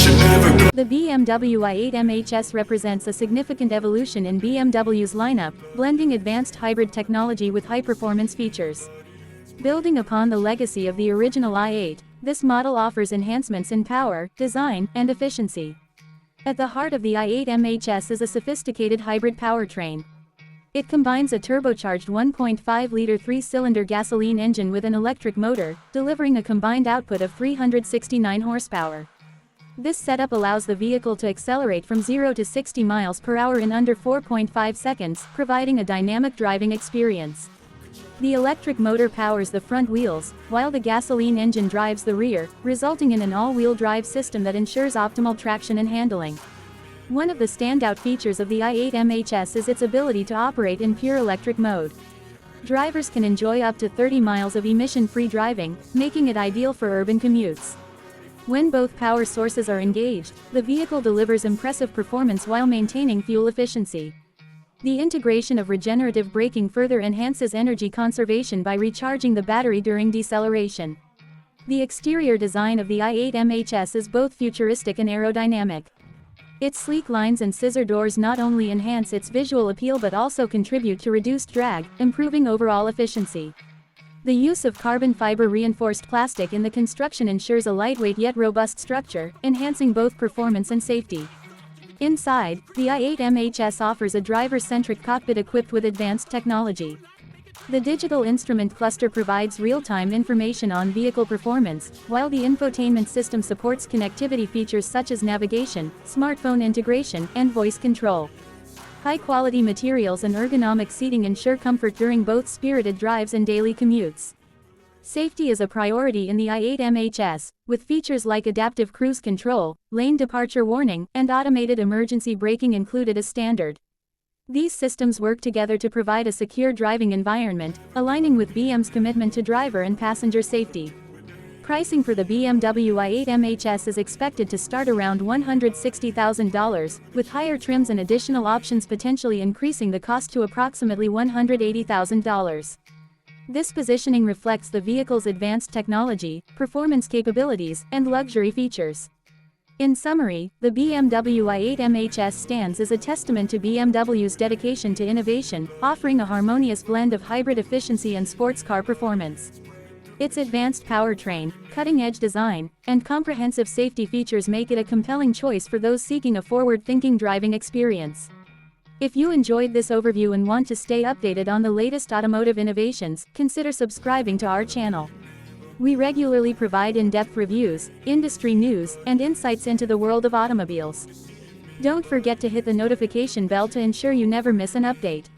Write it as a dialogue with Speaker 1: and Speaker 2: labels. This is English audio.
Speaker 1: The BMW i8 MHS represents a significant evolution in BMW's lineup, blending advanced hybrid technology with high-performance features. Building upon the legacy of the original i8, this model offers enhancements in power, design, and efficiency. At the heart of the i8 MHS is a sophisticated hybrid powertrain. It combines a turbocharged 1.5-liter three-cylinder gasoline engine with an electric motor, delivering a combined output of 369 horsepower. This setup allows the vehicle to accelerate from 0 to 60 miles per hour in under 4.5 seconds, providing a dynamic driving experience. The electric motor powers the front wheels, while the gasoline engine drives the rear, resulting in an all-wheel drive system that ensures optimal traction and handling. One of the standout features of the i8 MHS is its ability to operate in pure electric mode. Drivers can enjoy up to 30 miles of emission-free driving, making it ideal for urban commutes. When both power sources are engaged, the vehicle delivers impressive performance while maintaining fuel efficiency. The integration of regenerative braking further enhances energy conservation by recharging the battery during deceleration. The exterior design of the i8 MHS is both futuristic and aerodynamic. Its sleek lines and scissor doors not only enhance its visual appeal but also contribute to reduced drag, improving overall efficiency. The use of carbon fiber reinforced plastic in the construction ensures a lightweight yet robust structure, enhancing both performance and safety. Inside, the i8 MHS offers a driver-centric cockpit equipped with advanced technology. The digital instrument cluster provides real-time information on vehicle performance, while the infotainment system supports connectivity features such as navigation, smartphone integration, and voice control. High-quality materials and ergonomic seating ensure comfort during both spirited drives and daily commutes. Safety is a priority in the i8 MHS, with features like adaptive cruise control, lane departure warning, and automated emergency braking included as standard. These systems work together to provide a secure driving environment, aligning with BM's commitment to driver and passenger safety. Pricing for the BMW i8 MHS is expected to start around $160,000, with higher trims and additional options potentially increasing the cost to approximately $180,000. This positioning reflects the vehicle's advanced technology, performance capabilities, and luxury features. In summary, the BMW i8 MHS stands as a testament to BMW's dedication to innovation, offering a harmonious blend of hybrid efficiency and sports car performance. Its advanced powertrain, cutting-edge design, and comprehensive safety features make it a compelling choice for those seeking a forward-thinking driving experience. If you enjoyed this overview and want to stay updated on the latest automotive innovations, consider subscribing to our channel. We regularly provide in-depth reviews, industry news, and insights into the world of automobiles. Don't forget to hit the notification bell to ensure you never miss an update.